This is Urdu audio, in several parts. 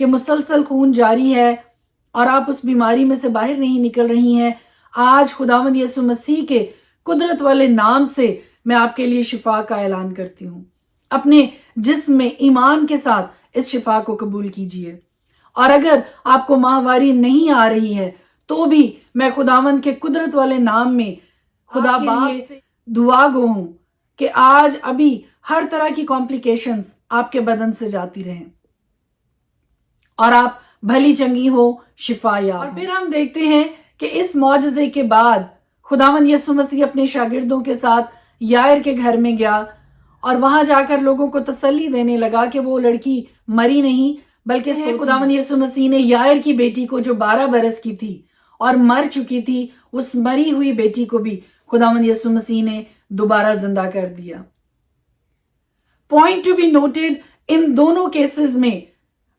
کہ مسلسل خون جاری ہے اور آپ اس بیماری میں سے باہر نہیں نکل رہی ہیں، آج خداوند یسوع مسیح کے قدرت والے نام سے میں آپ کے لیے شفا کا اعلان کرتی ہوں۔ اپنے جسم میں ایمان کے ساتھ اس شفا کو قبول کیجئے۔ اور اگر آپ کو ماہواری نہیں آ رہی ہے تو بھی میں خداوند کے قدرت والے نام میں خدا باپ سے دعا گو ہوں کہ آج ابھی ہر طرح کی کمپلیکیشنز آپ کے بدن سے جاتی رہیں اور آپ بھلی چنگی ہو، شفا یاب۔ اور پھر ہم دیکھتے ہیں کہ اس معجزے کے بعد خداوند یسوع مسیح اپنے شاگردوں کے ساتھ یائر کے گھر میں گیا اور وہاں جا کر لوگوں کو تسلی دینے لگا کہ وہ لڑکی مری نہیں بلکہ خداوند یسوع مسیح نے یائر کی بیٹی کو جو 12 برس کی تھی اور مر چکی تھی، اس مری ہوئی بیٹی کو بھی خداوند یسوع مسیح نے دوبارہ زندہ کر دیا۔ پوائنٹ ٹو بی نوٹڈ، ان دونوں کیسز میں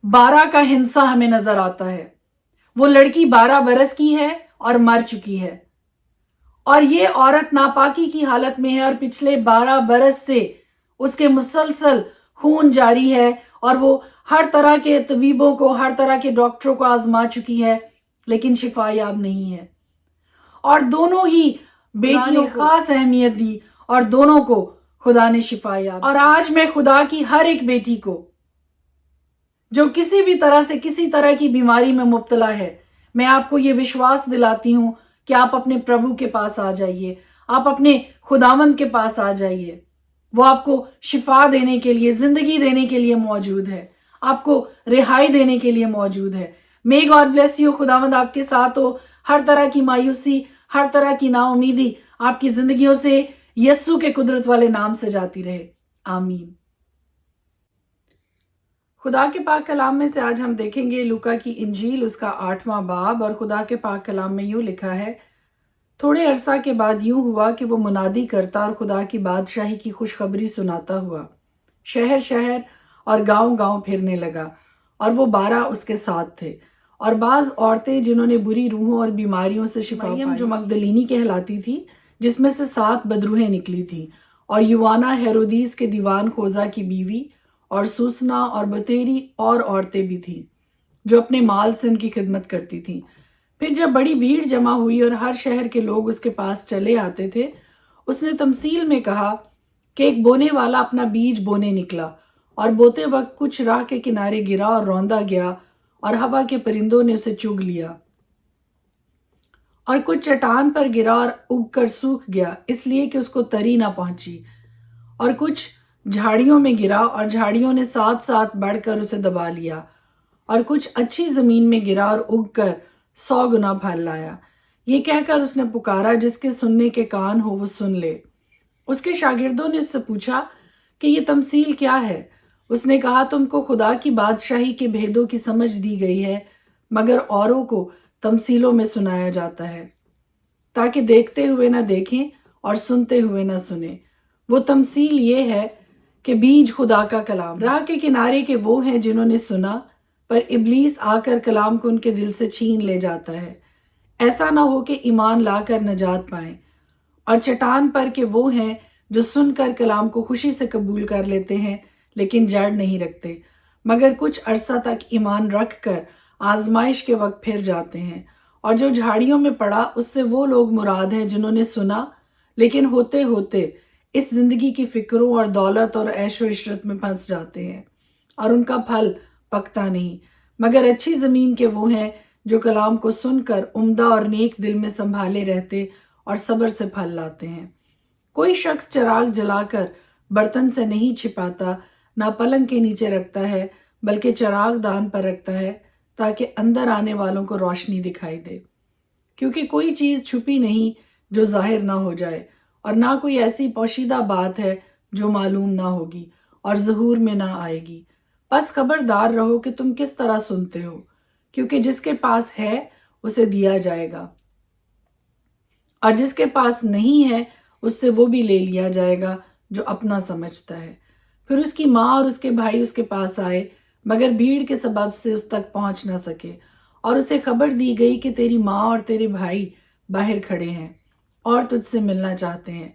12 کا ہنسا ہمیں نظر آتا ہے۔ وہ لڑکی 12 برس کی ہے اور مر چکی ہے، اور یہ عورت ناپاکی کی حالت میں ہے اور پچھلے 12 برس سے اس کے مسلسل خون جاری ہے اور وہ ہر طرح کے طبیبوں کو، ہر طرح کے ڈاکٹروں کو آزما چکی ہے لیکن شفا یاب نہیں ہے۔ اور دونوں ہی بیٹیوں کو خاص اہمیت دی اور دونوں کو خدا نے شفا یاب۔ اور آج میں خدا کی ہر ایک بیٹی کو جو کسی بھی طرح سے کسی طرح کی بیماری میں مبتلا ہے، میں آپ کو یہ وشواس دلاتی ہوں کہ آپ اپنے پربھو کے پاس آ جائیے، آپ اپنے خداوند کے پاس آ جائیے۔ وہ آپ کو شفا دینے کے لیے، زندگی دینے کے لیے موجود ہے، آپ کو رہائی دینے کے لیے موجود ہے۔ مے گاڈ بلیس یو، خداوند آپ کے ساتھ ہو۔ ہر طرح کی مایوسی، ہر طرح کی نا امیدی آپ کی زندگیوں سے یسوع کے قدرت والے نام سے جاتی رہے، آمین۔ خدا کے پاک کلام میں سے آج ہم دیکھیں گے لوکا کی انجیل، اس کا 8واں باب، اور خدا کے پاک کلام میں یوں لکھا ہے: تھوڑے عرصہ کے بعد یوں ہوا کہ وہ منادی کرتا اور خدا کی بادشاہی کی خوشخبری سناتا ہوا شہر شہر اور گاؤں گاؤں پھرنے لگا، اور وہ 12 اس کے ساتھ تھے، اور بعض عورتیں جنہوں نے بری روحوں اور بیماریوں سے شفا پائی، جو مگدلینی کہلاتی تھی، جس میں سے 7 بدروحیں نکلی تھیں، اور یوانا ہیرودیس کے دیوان خوزا کی بیوی، اور سوسنا اور بتیری اور عورتیں بھی تھیں جو اپنے مال سے ان کی خدمت کرتی تھیں۔ پھر جب بڑی بھیڑ جمع ہوئی اور ہر شہر کے لوگ اس کے پاس چلے آتے تھے، اس نے تمثیل میں کہا کہ ایک بونے والا اپنا بیج بونے نکلا، اور بوتے وقت کچھ راہ کے کنارے گرا اور روندا گیا، اور ہوا کے پرندوں نے اسے چگ لیا، اور کچھ چٹان پر گرا اور اگ کر سوکھ گیا اس لیے کہ اس کو تری نہ پہنچی، اور کچھ جھاڑیوں میں گرا اور جھاڑیوں نے ساتھ ساتھ بڑھ کر اسے دبا لیا، اور کچھ اچھی زمین میں گرا اور اگ کر 100 گنا پھل لایا۔ یہ کہہ کر اس نے پکارا: جس کے سننے کے کان ہو وہ سن لے۔ اس کے شاگردوں نے اس سے پوچھا کہ یہ تمثیل کیا ہے؟ اس نے کہا: تم کو خدا کی بادشاہی کے بھیدوں کی سمجھ دی گئی ہے، مگر اوروں کو تمثیلوں میں سنایا جاتا ہے، تاکہ دیکھتے ہوئے نہ دیکھیں اور سنتے ہوئے نہ سنیں۔ وہ تمثیل یہ ہے کہ بیج خدا کا کلام راہ کے کنارے کے وہ ہیں جنہوں نے سنا، پر ابلیس آ کر کلام کو ان کے دل سے چھین لے جاتا ہے، ایسا نہ ہو کہ ایمان لا کر نجات پائیں۔ اور چٹان پر کے وہ ہیں جو سن کر کلام کو خوشی سے قبول کر لیتے ہیں لیکن جڑ نہیں رکھتے، مگر کچھ عرصہ تک ایمان رکھ کر آزمائش کے وقت پھر جاتے ہیں۔ اور جو جھاڑیوں میں پڑا، اس سے وہ لوگ مراد ہیں جنہوں نے سنا لیکن ہوتے ہوتے اس زندگی کی فکروں اور دولت اور عیش و عشرت میں پھنس جاتے ہیں، اور ان کا پھل پکتا نہیں۔ مگر اچھی زمین کے وہ ہیں جو کلام کو سن کر عمدہ اور نیک دل میں سنبھالے رہتے اور صبر سے پھل لاتے ہیں۔ کوئی شخص چراغ جلا کر برتن سے نہیں چھپاتا، نہ پلنگ کے نیچے رکھتا ہے، بلکہ چراغ دان پر رکھتا ہے تاکہ اندر آنے والوں کو روشنی دکھائی دے۔ کیونکہ کوئی چیز چھپی نہیں جو ظاہر نہ ہو جائے، اور نہ کوئی ایسی پوشیدہ بات ہے جو معلوم نہ ہوگی اور ظہور میں نہ آئے گی۔ بس خبردار رہو کہ تم کس طرح سنتے ہو، کیونکہ جس کے پاس ہے اسے دیا جائے گا، اور جس کے پاس نہیں ہے اس سے وہ بھی لے لیا جائے گا جو اپنا سمجھتا ہے۔ پھر اس کی ماں اور اس کے بھائی اس کے پاس آئے، مگر بھیڑ کے سبب سے اس تک پہنچ نہ سکے، اور اسے خبر دی گئی کہ تیری ماں اور تیرے بھائی باہر کھڑے ہیں اور تجھ سے ملنا چاہتے ہیں۔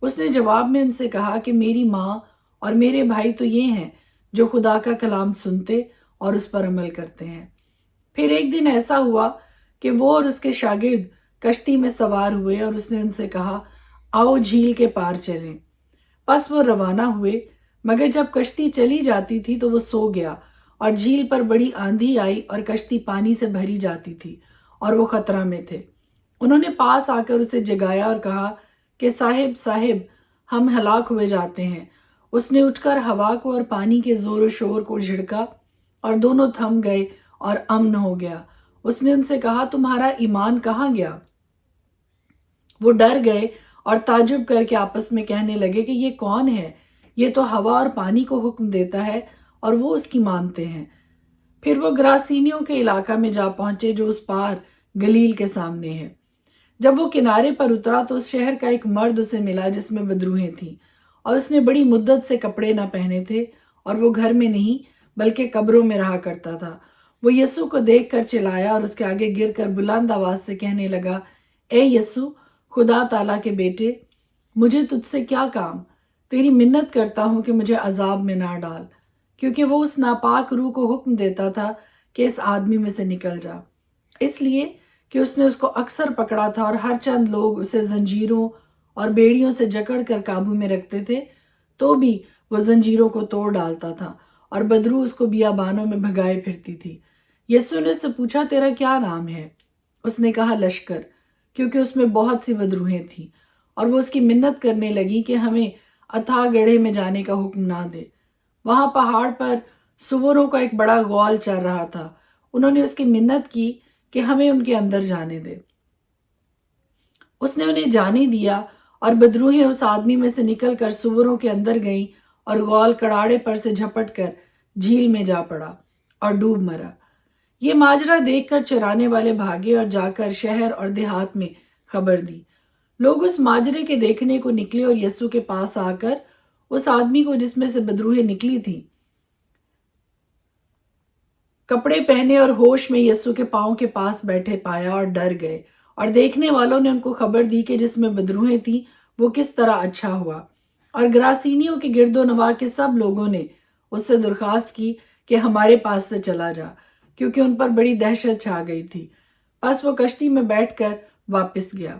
اس نے جواب میں ان سے کہا کہ میری ماں اور میرے بھائی تو یہ ہیں جو خدا کا کلام سنتے اور اس پر عمل کرتے ہیں۔ پھر ایک دن ایسا ہوا کہ وہ اور اس کے شاگرد کشتی میں سوار ہوئے اور اس نے ان سے کہا، آؤ جھیل کے پار چلیں۔ پس وہ روانہ ہوئے، مگر جب کشتی چلی جاتی تھی تو وہ سو گیا، اور جھیل پر بڑی آندھی آئی اور کشتی پانی سے بھری جاتی تھی اور وہ خطرہ میں تھے۔ انہوں نے پاس آ کر اسے جگایا اور کہا کہ صاحب صاحب، ہم ہلاک ہوئے جاتے ہیں۔ اس نے اٹھ کر ہوا کو اور پانی کے زور و شور کو جھڑکا اور دونوں تھم گئے اور امن ہو گیا۔ اس نے ان سے کہا، تمہارا ایمان کہاں گیا؟ وہ ڈر گئے اور تعجب کر کے آپس میں کہنے لگے کہ یہ کون ہے؟ یہ تو ہوا اور پانی کو حکم دیتا ہے اور وہ اس کی مانتے ہیں۔ پھر وہ گراسینیوں کے علاقہ میں جا پہنچے جو اس پار گلیل کے سامنے ہے۔ جب وہ کنارے پر اترا تو اس شہر کا ایک مرد اسے ملا جس میں بدروہیں تھیں، اور اس نے بڑی مدت سے کپڑے نہ پہنے تھے، اور وہ گھر میں نہیں بلکہ قبروں میں رہا کرتا تھا۔ وہ یسوع کو دیکھ کر چلایا اور اس کے آگے گر کر بلند آواز سے کہنے لگا، اے یسوع، خدا تعالیٰ کے بیٹے، مجھے تجھ سے کیا کام؟ تیری منت کرتا ہوں کہ مجھے عذاب میں نہ ڈال۔ کیونکہ وہ اس ناپاک روح کو حکم دیتا تھا کہ اس آدمی میں سے نکل جا، اس لیے کہ اس نے اس کو اکثر پکڑا تھا، اور ہر چند لوگ اسے زنجیروں اور بیڑیوں سے جکڑ کر قابو میں رکھتے تھے تو بھی وہ زنجیروں کو توڑ ڈالتا تھا، اور بدروح اس کو بیابانوں میں بھگائے پھرتی تھی۔ یسوع نے اس سے پوچھا، تیرا کیا نام ہے؟ اس نے کہا، لشکر، کیونکہ اس میں بہت سی بدروہیں تھیں، اور وہ اس کی منت کرنے لگی کہ ہمیں اتھاہ گڑھے میں جانے کا حکم نہ دے۔ وہاں پہاڑ پر سوروں کا ایک بڑا غول چر رہا تھا۔ انہوں نے اس کی منت کی کہ ہمیں ان کے اندر جانے دے۔ اس نے انہیں جانے دیا، اور بدروہیں اس آدمی میں سے نکل کر سوروں کے اندر گئیں، اور غول کڑاڑے پر سے جھپٹ کر جھیل میں جا پڑا اور ڈوب مرا۔ یہ ماجرا دیکھ کر چرانے والے بھاگے اور جا کر شہر اور دیہات میں خبر دی۔ لوگ اس ماجرے کے دیکھنے کو نکلے اور یسوع کے پاس آ کر اس آدمی کو جس میں سے بدروہیں نکلی تھی، کپڑے پہنے اور ہوش میں یسوع کے پاؤں کے پاس بیٹھے پایا اور ڈر گئے، اور دیکھنے والوں نے ان کو خبر دی کہ جس میں بدروہیں تھیں وہ کس طرح اچھا ہوا۔ اور گراسینیوں کے گرد و نواح کے سب لوگوں نے اس سے درخواست کی کہ ہمارے پاس سے چلا جا، کیونکہ ان پر بڑی دہشت چھا گئی تھی۔ پس وہ کشتی میں بیٹھ کر واپس گیا۔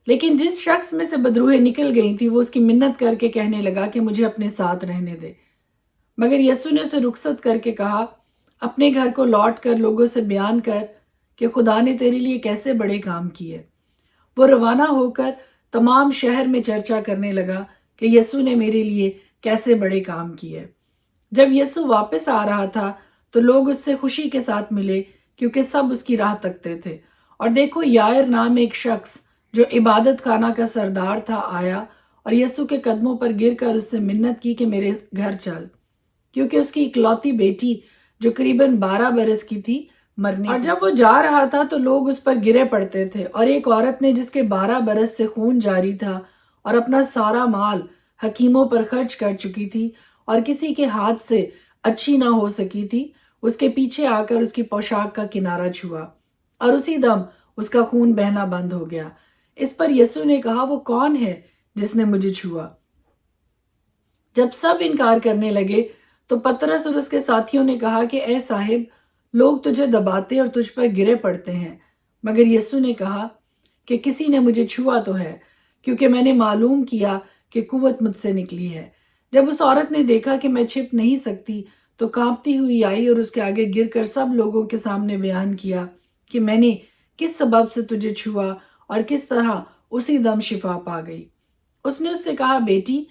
لیکن جس شخص میں سے بدروہیں نکل گئی تھی وہ اس کی منت کر کے کہنے لگا کہ مجھے اپنے ساتھ رہنے دے۔ مگر یسوع نے اسے رخصت کر کے کہا، اپنے گھر کو لوٹ کر لوگوں سے بیان کر کہ خدا نے تیرے لیے کیسے بڑے کام کیے۔ وہ روانہ ہو کر تمام شہر میں چرچا کرنے لگا کہ یسوع نے میرے لیے کیسے بڑے کام کیے۔ جب یسوع واپس آ رہا تھا تو لوگ اس سے خوشی کے ساتھ ملے، کیونکہ سب اس کی راہ تکتے تھے۔ اور دیکھو، یائر نام ایک شخص جو عبادت خانہ کا سردار تھا آیا اور یسوع کے قدموں پر گر کر اس سے منت کی کہ میرے گھر چل، کیونکہ اس کی اکلوتی بیٹی جو قریباً 12 برس کی تھی مرنے اور جب وہ جا رہا تھا تو لوگ اس پر گرے پڑتے تھے۔ اور ایک عورت نے جس کے 12 برس سے خون جاری تھا اور اپنا سارا مال حکیموں پر خرچ کر چکی تھی اور کسی کے ہاتھ سے اچھی نہ ہو سکی تھی، اس کے پیچھے آ کر اس کی پوشاک کا کنارہ چھوا، اور اسی دم اس کا خون بہنا بند ہو گیا۔ اس پر یسوع نے کہا، وہ کون ہے جس نے مجھے چھوا؟ جب سب انکار کرنے لگے تو پترس اور اس کے ساتھیوں نے کہا کہ اے صاحب، لوگ تجھے دباتے اور تجھ پر گرے پڑتے ہیں۔ مگر یسوع نے کہا کہ کسی نے مجھے چھوا تو ہے، کیونکہ میں نے معلوم کیا کہ قوت مجھ سے نکلی ہے۔ جب اس عورت نے دیکھا کہ میں چھپ نہیں سکتی تو کانپتی ہوئی آئی اور اس کے آگے گر کر سب لوگوں کے سامنے بیان کیا کہ میں نے کس سبب سے تجھے چھوا اور کس طرح اسی دم شفا پا گئی۔ اس نے اس سے کہا، بیٹی،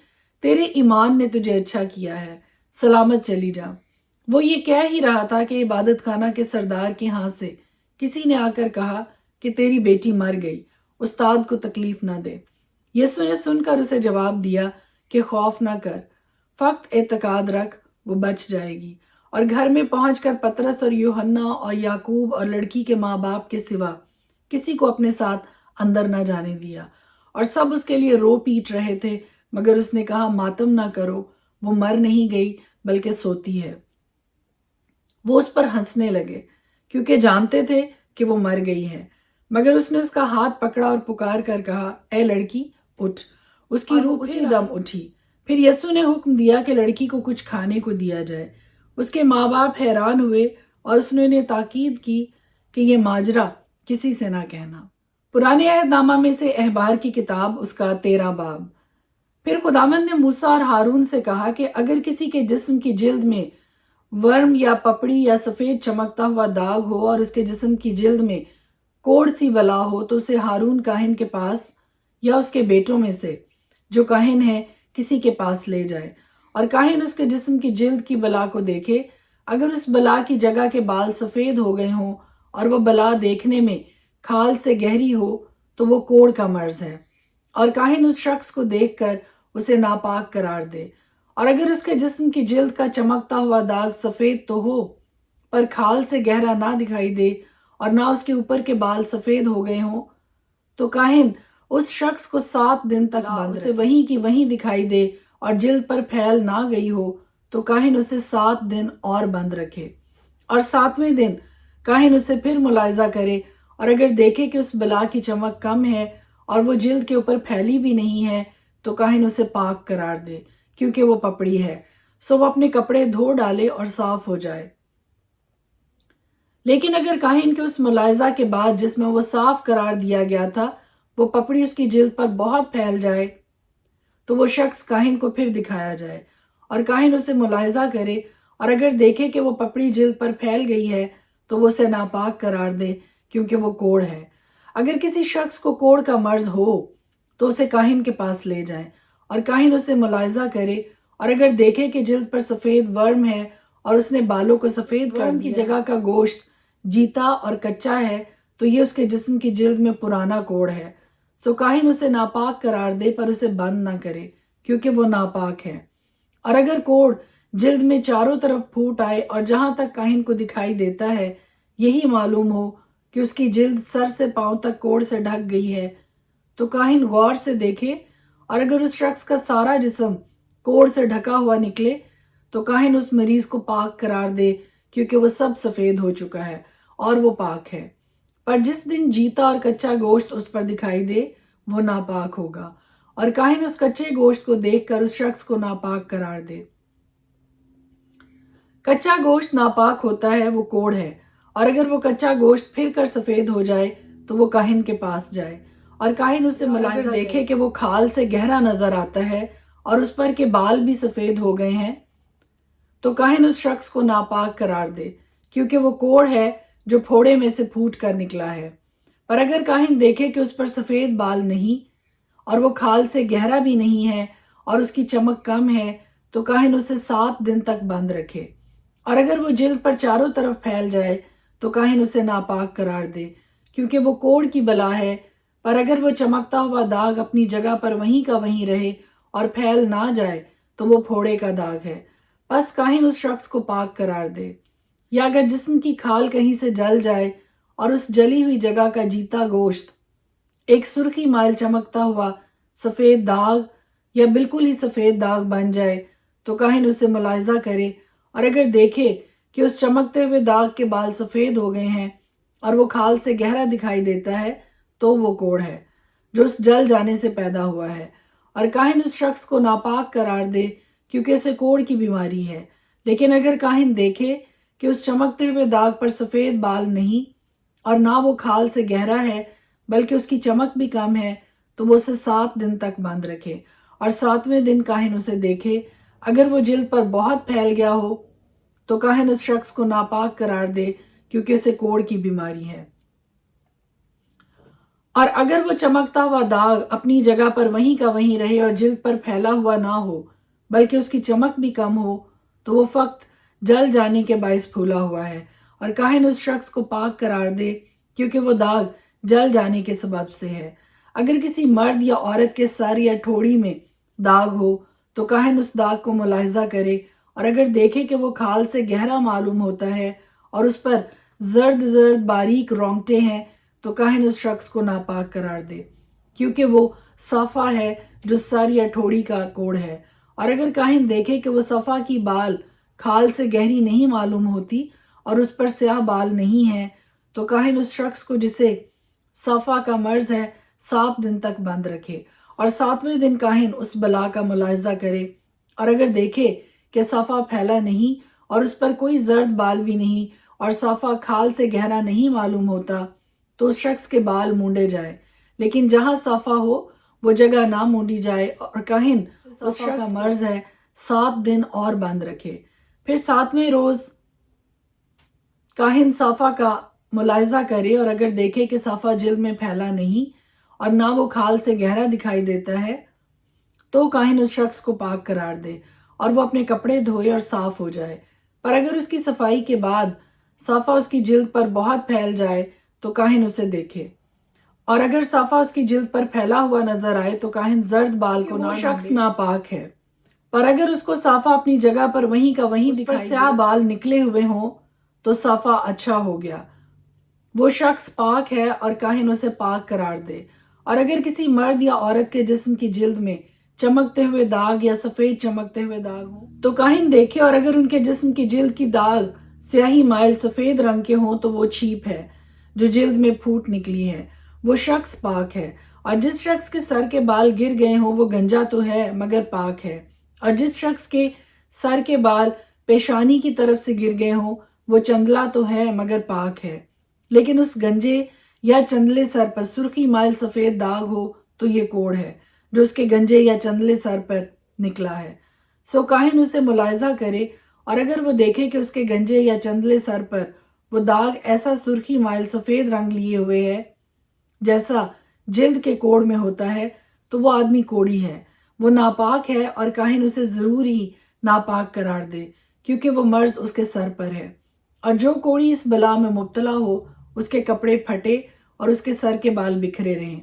تیرے ایمان نے تجھے اچھا کیا ہے، سلامت چلی جا۔ وہ یہ کہہ ہی رہا تھا کہ عبادت خانہ کے سردار کے ہاں سے کسی نے آ کر کہا کہ تیری بیٹی مر گئی، استاد کو تکلیف نہ دے۔ یسوع نے سن کر اسے جواب دیا کہ خوف نہ کر، فقط اعتقاد رکھ، وہ بچ جائے گی۔ اور گھر میں پہنچ کر پترس اور یوحنا اور یعقوب اور لڑکی کے ماں باپ کے سوا کسی کو اپنے ساتھ اندر نہ جانے دیا، اور سب اس کے لیے رو پیٹ رہے تھے۔ مگر اس نے کہا، ماتم نہ کرو، وہ مر نہیں گئی بلکہ سوتی ہے۔ وہ اس پر ہنسنے لگے کیونکہ جانتے تھے کہ وہ مر گئی ہے۔ مگر اس نے اس کا ہاتھ پکڑا اور پکار کر کہا، اے لڑکی، اٹھ۔ اس کی روح اسی دم اٹھی۔ پھر یسوع نے حکم دیا کہ لڑکی کو کچھ کھانے کو دیا جائے۔ اس کے ماں باپ حیران ہوئے اور اس نے انہیں تاکید کی کہ یہ ماجرا کسی سے نہ کہنا۔ پرانے عہد نامہ میں سے احبار کی کتاب، اس کا 13 باب۔ پھر خداوند نے موسیٰ اور ہارون سے کہا کہ اگر کسی کے جسم کی جلد میں ورم یا پپڑی یا سفید چمکتا ہوا داغ ہو اور اس کے جسم کی جلد میں کوڑ سی بلا ہو تو اسے ہارون کاہن کے پاس یا اس کے بیٹوں میں سے جو کاہن ہے کسی کے پاس لے جائے، اور کاہن اس کے جسم کی جلد کی بلا کو دیکھے۔ اگر اس بلا کی جگہ کے بال سفید ہو گئے ہوں اور وہ بلا دیکھنے میں کھال سے گہری ہو تو وہ کوڑ کا مرض ہے، اور کاہن اس شخص کو دیکھ کر اسے ناپاک قرار دے۔ اور اگر اس کے جسم کی جلد کا چمکتا ہوا داغ سفید تو ہو پر کھال سے گہرا نہ دکھائی دے اور نہ اس کے اوپر کے بال سفید ہو گئے ہوں تو کاہن اس شخص کو 7 دن تک بند رکھے۔ وہیں کی وہیں دکھائی دے اور جلد پر پھیل نہ گئی ہو تو کاہن اسے 7 دن اور بند رکھے، اور 7ویں دن کاہن اسے پھر ملاحظہ کرے، اور اگر دیکھے کہ اس بلا کی چمک کم ہے اور وہ جلد کے اوپر پھیلی بھی نہیں ہے تو کاہن اسے پاک قرار دے، کیونکہ وہ پپڑی ہے، سو وہ اپنے کپڑے دھو ڈالے اور صاف ہو جائے۔ لیکن اگر کاہن کے اس ملاحظہ کے بعد جس میں وہ صاف قرار دیا گیا تھا وہ پپڑی اس کی جلد پر بہت پھیل جائے تو وہ شخص کاہن کو پھر دکھایا جائے، اور کاہن اسے ملاحظہ کرے، اور اگر دیکھے کہ وہ پپڑی جلد پر پھیل گئی ہے تو وہ اسے ناپاک قرار دے، کیونکہ وہ کوڑ ہے۔ اگر کسی شخص کو کوڑ کا مرض ہو تو اسے کاہن کے پاس لے جائیں، اور کاہن اسے ملاحظہ کرے، اور اگر دیکھے کہ جلد پر سفید ورم ہے اور اس نے بالوں کو سفید کر دیا، کی جگہ کا گوشت جیتا اور کچا ہے تو یہ اس کے جسم کی جلد میں پرانا کوڑ ہے، سو کاہن اسے ناپاک قرار دے پر اسے بند نہ کرے، کیونکہ وہ ناپاک ہے۔ اور اگر کوڑ جلد میں چاروں طرف پھوٹ آئے اور جہاں تک کاہن کو دکھائی دیتا ہے یہی معلوم ہو کہ اس کی جلد سر سے پاؤں تک کوڑ سے ڈھک گئی ہے تو کاہن غور سے دیکھے، اور اگر اس شخص کا سارا جسم کوڑ سے ڈھکا ہوا نکلے تو کاہن اس مریض کو پاک قرار دے، کیونکہ وہ سب سفید ہو چکا ہے اور وہ پاک ہے۔ پر جس دن جیتا اور کچا گوشت اس پر دکھائی دے وہ ناپاک ہوگا، اور کاہن اس کچے گوشت کو دیکھ کر اس شخص کو ناپاک قرار دے۔ کچا گوشت ناپاک ہوتا ہے، وہ کوڑ ہے، اور اگر وہ کچا گوشت پھر کر سفید ہو جائے تو وہ کاہن کے پاس جائے، اور کاہن اسے ملاحظہ دیکھے کہ وہ کھال سے گہرا نظر آتا ہے اور اس پر کے بال بھی سفید ہو گئے ہیں تو کاہن اس شخص کو ناپاک قرار دے، کیونکہ وہ کوڑ ہے جو پھوڑے میں سے پھوٹ کر نکلا ہے۔ پر اگر کاہن دیکھے کہ اس پر سفید بال نہیں اور وہ کھال سے گہرا بھی نہیں ہے اور اس کی چمک کم ہے تو کاہن اسے 7 دن تک بند رکھے، اور اگر وہ جلد پر چاروں طرف پھیل جائے تو کاہن اسے ناپاک قرار دے، کیونکہ وہ کوڑ کی بلا ہے۔ پر اگر وہ چمکتا ہوا داغ اپنی جگہ پر وہیں کا وہیں رہے اور پھیل نہ جائے تو وہ پھوڑے کا داغ ہے، پس کاہن اس شخص کو پاک قرار دے۔ یا اگر جسم کی کھال کہیں سے جل جائے اور اس جلی ہوئی جگہ کا جیتا گوشت ایک سرخی مائل چمکتا ہوا سفید داغ یا بالکل ہی سفید داغ بن جائے تو کاہن اسے ملاحظہ کرے، اور اگر دیکھے کہ اس چمکتے ہوئے داغ کے بال سفید ہو گئے ہیں اور وہ کھال سے گہرا دکھائی دیتا ہے تو وہ کوڑ ہے جو اس جل جانے سے پیدا ہوا ہے، اور کاہن اس شخص کو ناپاک قرار دے، کیونکہ اسے کوڑ کی بیماری ہے۔ لیکن اگر کاہن دیکھے کہ اس چمکتے ہوئے داغ پر سفید بال نہیں اور نہ وہ کھال سے گہرا ہے بلکہ اس کی چمک بھی کم ہے تو وہ اسے 7 دن تک بند رکھے، اور 7ویں دن کاہن اسے دیکھے، اگر وہ جلد پر بہت پھیل گیا ہو تو کاہن اس شخص کو ناپاک قرار دے، کیونکہ اسے کوڑ کی بیماری ہے۔ اور اگر وہ چمکتا ہوا داغ اپنی جگہ پر وہیں کا وہیں رہے اور جلد پر پھیلا ہوا نہ ہو بلکہ اس کی چمک بھی کم ہو تو وہ فقط جل جانے کے باعث پھولا ہوا ہے، اور کاہن اس شخص کو پاک قرار دے، کیونکہ وہ داغ جل جانے کے سبب سے ہے۔ اگر کسی مرد یا عورت کے سر یا ٹھوڑی میں داغ ہو تو کاہن اس داغ کو ملاحظہ کرے، اور اگر دیکھے کہ وہ کھال سے گہرا معلوم ہوتا ہے اور اس پر زرد زرد باریک رونگٹے ہیں تو کاہن اس شخص کو ناپاک قرار دے، کیونکہ وہ صفا ہے جو سر یا ٹھوڑی کا کوڑ ہے۔ اور اگر کاہن دیکھے کہ وہ صفا کی بال کھال سے گہری نہیں معلوم ہوتی اور اس پر سیاہ بال نہیں ہے تو کاہن اس شخص کو جسے صفا کا مرض ہے 7 دن تک بند رکھے، اور 7ویں دن کاہن اس بلا کا ملاحظہ کرے، اور اگر دیکھے کہ صفا پھیلا نہیں اور اس پر کوئی زرد بال بھی نہیں اور صافہ کھال سے گہرا نہیں معلوم ہوتا تو اس شخص کے بال مونڈے جائے، لیکن جہاں صافہ ہو وہ جگہ نہ مونڈی جائے، اور کاہن اس شخص کا مرض ہے 7 دن اور بند رکھے۔ پھر 7ویں روز کاہن صافہ کا ملاحظہ کرے، اور اگر دیکھے کہ صافہ جلد میں پھیلا نہیں اور نہ وہ کھال سے گہرا دکھائی دیتا ہے تو کاہن اس شخص کو پاک قرار دے اور وہ اپنے کپڑے دھوئے اور صاف ہو جائے۔ پر اگر اس کی صفائی کے بعد صافہ اس کی جلد پر بہت پھیل جائے تو کاہن اسے دیکھے، اور اگر صافہ اس کی جلد پر پھیلا ہوا نظر آئے تو کاہن زرد بال کو نہ شخص ناپاک ہے۔ پر اگر اس کو صافہ اپنی جگہ پر وہیں کا وہیں دکھائی دے، سیاہ بال نکلے ہوئے ہوں تو صافہ اچھا ہو گیا، وہ شخص پاک ہے اور کاہن اسے پاک قرار دے۔ اور اگر کسی مرد یا عورت کے جسم کی جلد میں چمکتے ہوئے داغ یا سفید چمکتے ہوئے داغ ہوں تو کاہن دیکھے، اور اگر ان کے جسم کی جلد کی داغ سیاہی مائل سفید رنگ کے ہوں تو وہ چھیپ ہے جو جلد میں پھوٹ نکلی ہے، وہ شخص پاک ہے۔ اور جس شخص کے سر کے بال گر گئے ہوں وہ گنجا تو ہے مگر پاک ہے، اور جس شخص کے سر کے بال پیشانی کی طرف سے گر گئے ہوں وہ چندلا تو ہے مگر پاک ہے، لیکن اس گنجے یا چندلے سر پر سرخی مائل سفید داغ ہو تو یہ کوڑ ہے جو اس کے گنجے یا چندلے سر پر نکلا ہے۔ سو کاہن اسے ملاحظہ کرے، اور اگر وہ دیکھے کہ اس کے گنجے یا چندلے سر پر وہ داغ ایسا سرخی مائل سفید رنگ لیے ہوئے ہے جیسا جلد کے کوڑ میں ہوتا ہے تو وہ آدمی کوڑی ہے، وہ ناپاک ہے، اور کاہن اسے ضرور ہی ناپاک قرار دے کیونکہ وہ مرض اس کے سر پر ہے۔ اور جو کوڑی اس بلا میں مبتلا ہو اس کے کپڑے پھٹے اور اس کے سر کے بال بکھرے رہیں،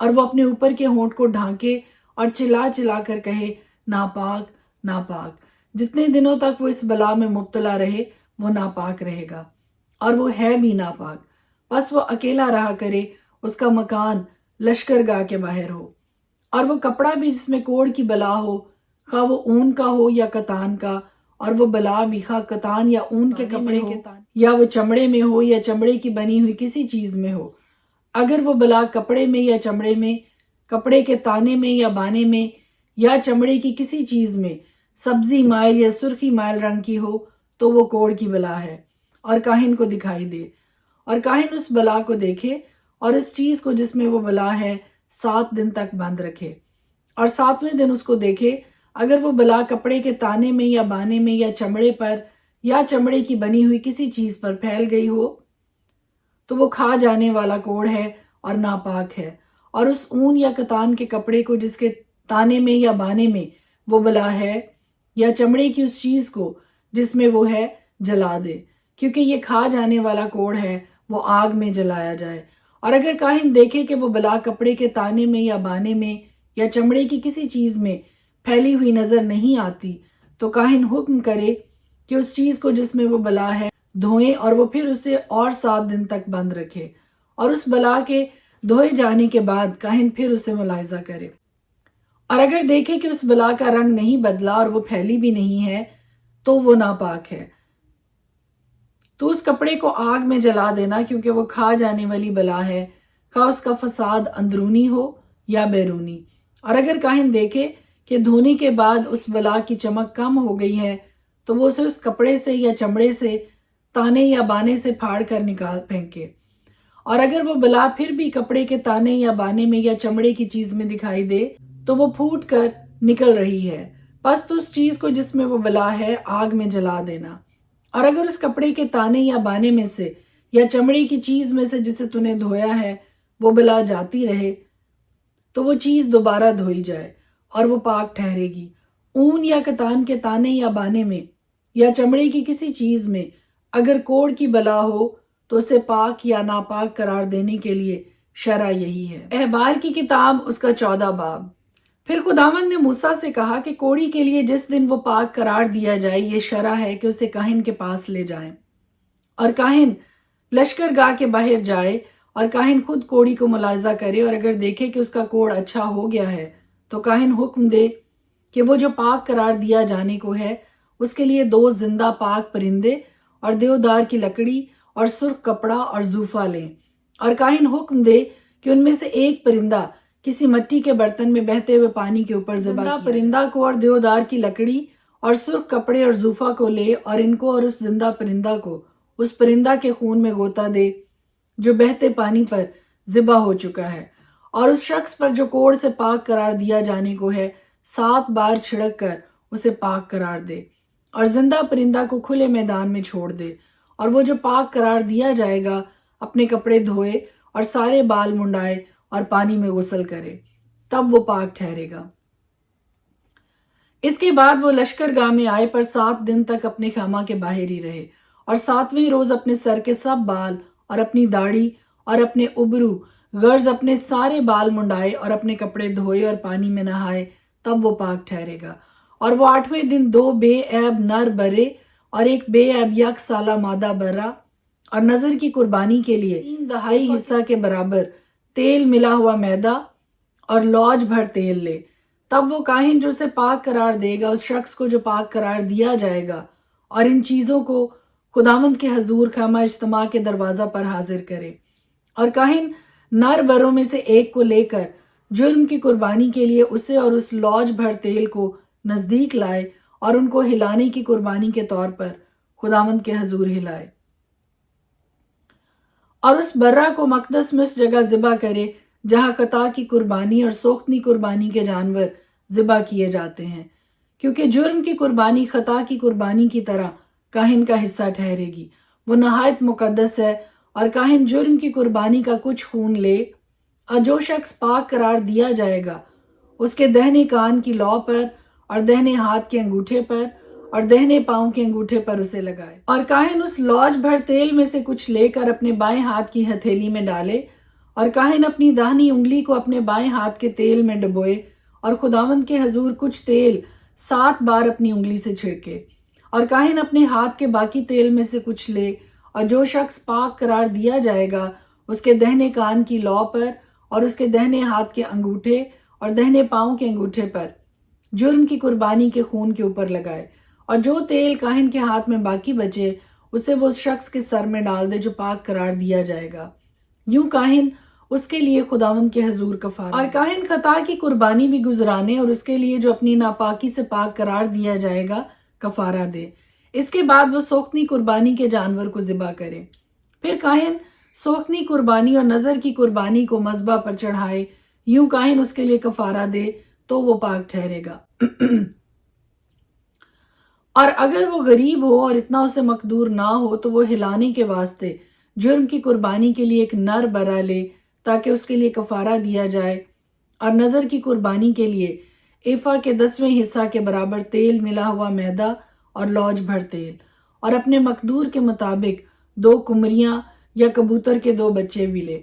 اور وہ اپنے اوپر کے ہونٹ کو ڈھانکے اور چلا چلا کر کہے ناپاک ناپاک، جتنے دنوں تک وہ اس بلا میں مبتلا رہے وہ ناپاک رہے گا، اور وہ ہے بھی ناپاک۔ بس وہ اکیلا رہا کرے، اس کا مکان لشکر گاہ کے باہر ہو، اور وہ کپڑا بھی جس میں کوڑ کی بلا ہو، خواہ وہ اون کا ہو یا کتان کا، اور وہ بلا بھی خواہ کتان یا اون کے کپڑے ہو یا وہ چمڑے میں ہو یا چمڑے کی بنی ہوئی کسی چیز میں ہو، اگر وہ بلا کپڑے میں یا چمڑے میں، کپڑے کے تانے میں یا بانے میں یا چمڑے کی کسی چیز میں سبزی مائل یا سرخی مائل رنگ کی ہو تو وہ کوڑ کی بلا ہے اور کاہن کو دکھائی دے، اور کاہن اس بلا کو دیکھے اور اس چیز کو جس میں وہ بلا ہے 7 دن تک بند رکھے، اور 7ویں دن اس کو دیکھے، اگر وہ بلا کپڑے کے تانے میں یا بانے میں یا چمڑے پر یا چمڑے کی بنی ہوئی کسی چیز پر پھیل گئی ہو تو وہ کھا جانے والا کوڑ ہے اور ناپاک ہے، اور اس اون یا کتان کے کپڑے کو جس کے تانے میں یا بانے میں وہ بلا ہے یا چمڑے کی اس چیز کو جس میں وہ ہے جلا دے، کیونکہ یہ کھا جانے والا کوڑ ہے، وہ آگ میں جلایا جائے۔ اور اگر کاہن دیکھے کہ وہ بلا کپڑے کے تانے میں یا بانے میں یا چمڑے کی کسی چیز میں پھیلی ہوئی نظر نہیں آتی تو کاہن حکم کرے کہ اس چیز کو جس میں وہ بلا ہے دھوئیں، اور وہ پھر اسے اور 7 دن تک بند رکھے، اور اس بلا کے دھوئے جانے کے بعد کاہن پھر اسے ملاحظہ کرے، اور اگر دیکھے کہ اس بلا کا رنگ نہیں بدلا اور وہ پھیلی بھی نہیں ہے تو وہ ناپاک ہے، تو اس کپڑے کو آگ میں جلا دینا، کیونکہ وہ کھا جانے والی بلا ہے، خواہ اس کا فساد اندرونی ہو یا بیرونی۔ اور اگر کاہن دیکھے کہ دھونے کے بعد اس بلا کی چمک کم ہو گئی ہے تو وہ اسے اس کپڑے سے یا چمڑے سے تانے یا بانے سے پھاڑ کر نکال پھینکے، اور اگر وہ بلا پھر بھی کپڑے کے تانے یا بانے میں یا چمڑے کی چیز میں دکھائی دے تو وہ پھوٹ کر نکل رہی ہے، پس تو اس چیز کو جس میں وہ بلا ہے آگ میں جلا دینا، اور اگر اس کپڑے کے تانے یا بانے میں سے یا چمڑے کی چیز میں سے جسے تو نے دھویا ہے وہ بلا جاتی رہے تو وہ چیز دوبارہ دھوئی جائے اور وہ پاک ٹھہرے گی۔ اون یا کتان کے تانے یا بانے میں یا چمڑے کی کسی چیز میں اگر کوڑ کی بلا ہو تو اسے پاک یا ناپاک قرار دینے کے لیے شرع یہی ہے۔ احبار کی کتاب اس کا 14 باب۔ پھر خداوند نے موسیٰ سے کہا کہ کوڑی کے لیے جس دن وہ پاک قرار دیا جائے یہ شرع ہے کہ اسے کاہن کے پاس لے جائیں، اور کاہن لشکر گاہ کے باہر جائے اور کاہن خود کوڑی کو ملاحظہ کرے، اور اگر دیکھے کہ اس کا کوڑ اچھا ہو گیا ہے تو کاہن حکم دے کہ وہ جو پاک قرار دیا جانے کو ہے اس کے لیے 2 زندہ پاک پرندے اور دیودار کی لکڑی اور سرخ کپڑا اور زوفہ لیں، اور کاہن حکم دے کہ ان میں سے ایک پرندہ کسی مٹی کے برتن میں بہتے ہوئے پانی کے اوپر ذبح کیا جائے۔ پرندہ کو اور دیودار کی لکڑی اور سرخ کپڑے اور زوفا کو لے اور ان کو اور اس زندہ پرندہ کو اس پرندہ کے خون میں غوطہ دے جو بہتے پانی پر ذبح ہو چکا ہے، اور اس شخص پر جو کوڑ سے پاک قرار دیا جانے کو ہے 7 بار چھڑک کر اسے پاک قرار دے، اور زندہ پرندہ کو کھلے میدان میں چھوڑ دے، اور وہ جو پاک قرار دیا جائے گا اپنے کپڑے دھوئے اور سارے بال منڈائے اور پانی میں غسل کرے، تب وہ پاک ٹھہرے گا۔ اس کے بعد وہ لشکر گاہ میں آئے پر 7 دن تک اپنے خیمہ کے باہر ہی رہے، اور 7ویں روز اپنے سر کے سب بال اور اپنی داڑھی اور اپنے ابرو غرض اپنے سارے بال منڈائے اور اپنے کپڑے دھوئے اور پانی میں نہائے، تب وہ پاک ٹھہرے گا۔ اور وہ 8ویں دن 2 بے عیب نر برے اور 1 بے عیب 1 سالہ مادہ برا اور نذر کی قربانی کے لیے 3/4 حصہ کے برابر تیل ملا ہوا میدا اور لوج بھر تیل لے۔ تب وہ کاہن جو اسے پاک قرار دے گا اس شخص کو جو پاک قرار دیا جائے گا، اور ان چیزوں کو خداوند کے حضور خیمہ اجتماع کے دروازہ پر حاضر کرے، اور کاہن نر بروں میں سے ایک کو لے کر جرم کی قربانی کے لیے اسے اور اس لوج بھر تیل کو نزدیک لائے اور ان کو ہلانے کی قربانی کے طور پر خداوند کے حضور ہلائے، اور اس برہ کو مقدس میں اس جگہ ذبح کرے جہاں خطا کی قربانی اور سوختنی قربانی کے جانور ذبح کیے جاتے ہیں، کیونکہ جرم کی قربانی خطا کی قربانی کی طرح کاہن کا حصہ ٹھہرے گی، وہ نہایت مقدس ہے۔ اور کاہن جرم کی قربانی کا کچھ خون لے، اور جو شخص پاک قرار دیا جائے گا اس کے دہنے کان کی لو پر اور دہنے ہاتھ کے انگوٹھے پر اور دہنے پاؤں کے انگوٹھے پر اسے لگائے، اور کاہن اس لوج بھر تیل میں سے کچھ لے کر اپنے بائیں ہاتھ کی ہتھیلی میں ڈالے، اور کاہن اپنی داہنی انگلی کو اپنے بائیں ہاتھ کے تیل میں ڈبوئے اور خداوند کے حضور کچھ تیل 7 بار اپنی انگلی سے چھڑکے، اور کاہن اپنے ہاتھ کے باقی تیل میں سے کچھ لے، اور جو شخص پاک قرار دیا جائے گا اس کے دہنے کان کی لو پر اور اس کے دہنے ہاتھ کے انگوٹھے اور دہنے پاؤں کے انگوٹھے پر جرم کی قربانی کے خون کے اوپر لگائے، اور جو تیل کاہن کے ہاتھ میں باقی بچے اسے وہ اس شخص کے سر میں ڈال دے جو پاک قرار دیا جائے گا، یوں کاہن اس کے لیے خداوند کے حضور کفارہ۔ اور کاہن خطا کی قربانی بھی گزرانے اور اس کے لیے جو اپنی ناپاکی سے پاک قرار دیا جائے گا کفارہ دے، اس کے بعد وہ سوختنی قربانی کے جانور کو ذبح کرے، پھر کاہن سوختنی قربانی اور نذر کی قربانی کو مذبح پر چڑھائے، یوں کاہن اس کے لیے کفارہ دے تو وہ پاک ٹھہرے گا۔ اور اگر وہ غریب ہو اور اتنا اسے مقدور نہ ہو تو وہ ہلانے کے واسطے جرم کی قربانی کے لیے 1 نر برا لے تاکہ اس کے لیے کفارہ دیا جائے، اور نذر کی قربانی کے لیے ایفا کے 10ویں حصہ کے برابر تیل ملا ہوا میدا اور لوج بھر تیل، اور اپنے مقدور کے مطابق 2 قمریاں یا کبوتر کے 2 بچے بھی لے،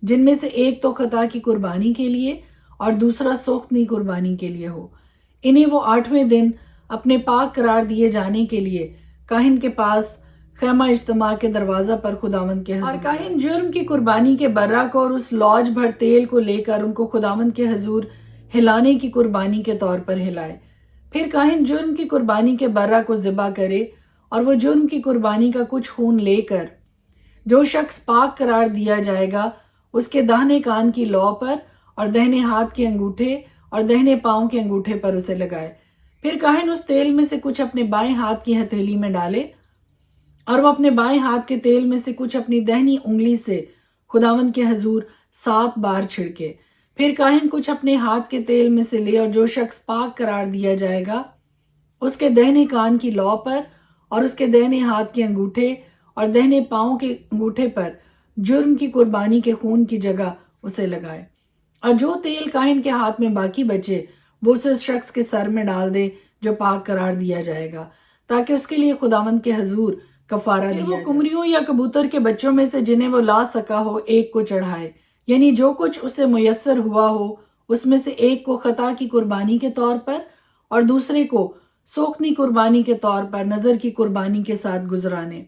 جن میں سے ایک تو خطا کی قربانی کے لیے اور دوسرا سوختنی قربانی کے لیے ہو۔ انہیں وہ 8ویں دن اپنے پاک قرار دیے جانے کے لیے کاہن کے پاس خیمہ اجتماع کے دروازہ پر خداوند کے حضور، اور کاہن جرم کی قربانی کے برہ کو اور اس لوج بھر تیل کو لے کر ان کو خداوند کے حضور ہلانے کی قربانی کے طور پر ہلائے، پھر کاہن جرم کی قربانی کے برہ کو ذبح کرے، اور وہ جرم کی قربانی کا کچھ خون لے کر جو شخص پاک قرار دیا جائے گا اس کے داہنے کان کی لو پر اور دہنے ہاتھ کے انگوٹھے اور دہنے پاؤں کے انگوٹھے پر اسے لگائے، پھر کاہن اس تیل میں سے کچھ اپنے بائیں ہاتھ کی ہتھیلی میں ڈالے، اور وہ اپنے بائیں ہاتھ کے تیل میں سے کچھ اپنی دہنی انگلی سے خداوند کے حضور 7 بار چھڑکے، پھر کاہن کچھ اپنے ہاتھ کے تیل میں سے لے اور جو شخص پاک قرار دیا جائے گا اس کے دہنے کان کی لو پر اور اس کے دہنے ہاتھ کے انگوٹھے اور دہنے پاؤں کے انگوٹھے پر جرم کی قربانی کے خون کی جگہ اسے لگائے، اور جو تیل کاہن کے ہاتھ میں باقی بچے وہ اسے اس شخص کے سر میں ڈال دے جو پاک قرار دیا جائے گا تاکہ اس کے لیے خداوند کے حضور کفارہ دیا جائے۔ کمریوں یا کبوتر کے بچوں میں سے جنہیں وہ لا سکا ہو ایک کو چڑھائے، یعنی جو کچھ اسے میسر ہوا ہو اس میں سے ایک کو خطا کی قربانی کے طور پر اور دوسرے کو سوختنی قربانی کے طور پر نذر کی قربانی کے ساتھ گزرانے،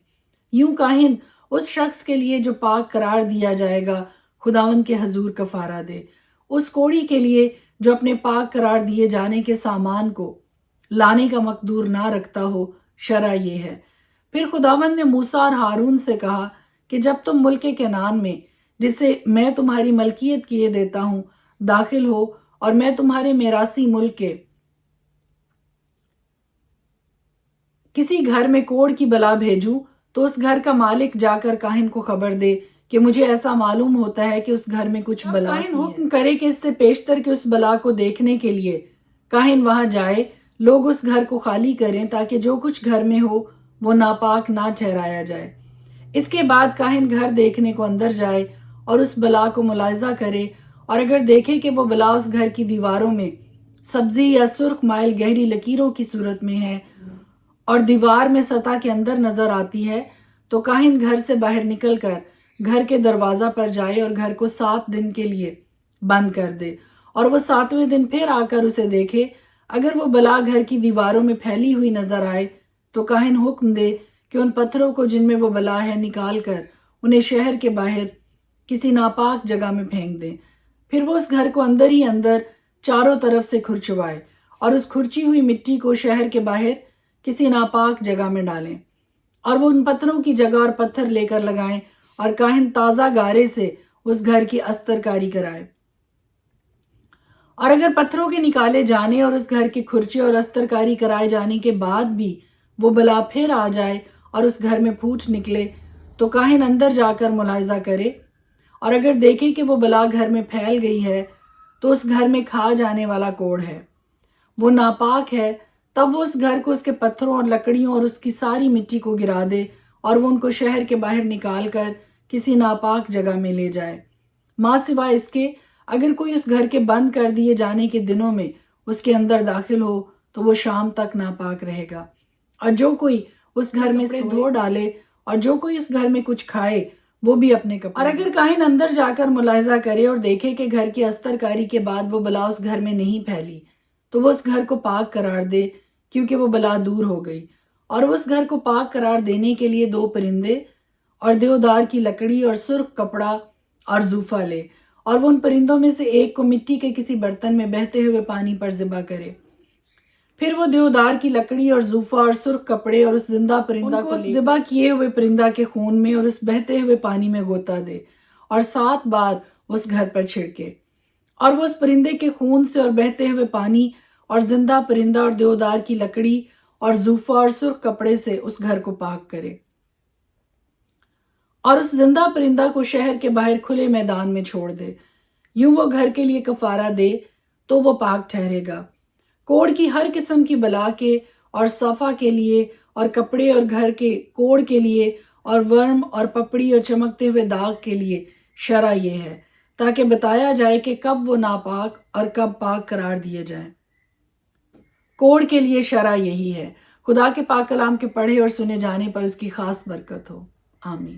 یوں کاہن اس شخص کے لیے جو پاک قرار دیا جائے گا خداوند کے حضور کفارہ دے، اس کوڑی کے لیے جو اپنے پاک قرار دیے جانے کے سامان کو لانے کا مقدور نہ رکھتا ہو۔ شرع یہ ہے۔ پھر خداوند نے موسیٰ اور ہارون سے کہا کہ جب تم ملک کنعان میں جسے میں تمہاری ملکیت کیے دیتا ہوں داخل ہو اور میں تمہارے میراثی ملک کے کسی گھر میں کوڑ کی بلا بھیجوں تو اس گھر کا مالک جا کر کاہن کو خبر دے کہ مجھے ایسا معلوم ہوتا ہے کہ اس گھر میں کچھ بلا سی ہے۔ کاہن حکم کرے کہ اس سے پیشتر کے اس بلا کو دیکھنے کے لیے کاہن وہاں جائے، لوگ اس گھر کو خالی کریں تاکہ جو کچھ گھر میں ہو وہ ناپاک نہ ٹھہرایا جائے۔ اس کے بعد کاہن گھر دیکھنے کو اندر جائے اور اس بلا کو ملاحظہ کرے، اور اگر دیکھے کہ وہ بلا اس گھر کی دیواروں میں سبزی یا سرخ مائل گہری لکیروں کی صورت میں ہے اور دیوار میں سطح کے اندر نظر آتی ہے، تو کاہن گھر سے باہر نکل کر گھر کے دروازہ پر جائے اور گھر کو 7 دن کے لیے بند کر دے، اور وہ 7ویں دن پھر آ کر اسے دیکھے۔ اگر وہ بلا گھر کی دیواروں میں پھیلی ہوئی نظر آئے تو کاہن حکم دے کہ ان پتھروں کو جن میں وہ بلا ہے نکال کر انہیں شہر کے باہر کسی ناپاک جگہ میں پھینک دیں۔ پھر وہ اس گھر کو اندر ہی اندر چاروں طرف سے کھرچوائے اور اس کھرچی ہوئی مٹی کو شہر کے باہر کسی ناپاک جگہ میں ڈالیں، اور وہ ان پتھروں کی جگہ اور پتھر لے کر لگائیں، اور کاہن تازہ گارے سے اس گھر کی استر کاری کرائے۔ اور اگر پتھروں کے نکالے جانے اور اس گھر کے کھرچے اور استر کاری کرائے جانے کے بعد بھی وہ بلا پھر آ جائے اور اس گھر میں پھوٹ نکلے، تو کاہن اندر جا کر ملاحظہ کرے، اور اگر دیکھے کہ وہ بلا گھر میں پھیل گئی ہے تو اس گھر میں کھا جانے والا کوڑ ہے، وہ ناپاک ہے، تب وہ اس گھر کو اس کے پتھروں اور لکڑیوں اور اس کی ساری مٹی کو گرا دے اور وہ ان کو شہر کے باہر نکال کر کسی ناپاک جگہ میں لے جائے۔ ماں سوائے اس کے اگر کوئی اس گھر کے بند کر دیے جانے کے دنوں میں اس کے اندر داخل ہو تو وہ شام تک ناپاک رہے گا، اور جو کوئی اس گھر میں سے دھو ڈالے اور جو کوئی اس گھر میں کچھ کھائے وہ بھی اپنے کپڑے۔ اور اگر کاہن اندر جا کر ملاحظہ کرے اور دیکھے کہ گھر کی استر کاری کے بعد وہ بلا اس گھر میں نہیں پھیلی، تو وہ اس گھر کو پاک قرار دے کیونکہ وہ بلا دور ہو گئی، اور وہ اس گھر کو پاک قرار دینے کے لیے 2 پرندے اور دیودار کی لکڑی اور سرخ کپڑا اور زوفہ لے، اور وہ ان پرندوں میں سے ایک کو مٹی کے کسی برتن میں بہتے ہوئے پانی پر ذبح کرے۔ پھر وہ دیودار کی لکڑی اور زوفہ اور سرخ کپڑے اور اس زندہ پرندہ کو اس ذبح کیے ہوئے پرندہ کے خون میں اور اس بہتے ہوئے پانی میں غوطہ دے اور 7 بار اس گھر پر چھڑکے، اور وہ اس پرندے کے خون سے اور بہتے ہوئے پانی اور زندہ پرندہ اور دیودار کی لکڑی اور زوفہ اور سرخ کپڑے سے اس گھر کو پاک کرے، اور اس زندہ پرندہ کو شہر کے باہر کھلے میدان میں چھوڑ دے۔ یوں وہ گھر کے لیے کفارہ دے تو وہ پاک ٹھہرے گا۔ کوڑ کی ہر قسم کی بلا کے اور صفا کے لیے اور کپڑے اور گھر کے کوڑ کے لیے اور ورم اور پپڑی اور چمکتے ہوئے داغ کے لیے شرع یہ ہے، تاکہ بتایا جائے کہ کب وہ ناپاک اور کب پاک قرار دیے جائیں۔ کوڑ کے لیے شرع یہی ہے۔ خدا کے پاک کلام کے پڑھے اور سنے جانے پر اس کی خاص برکت ہو۔ آمین۔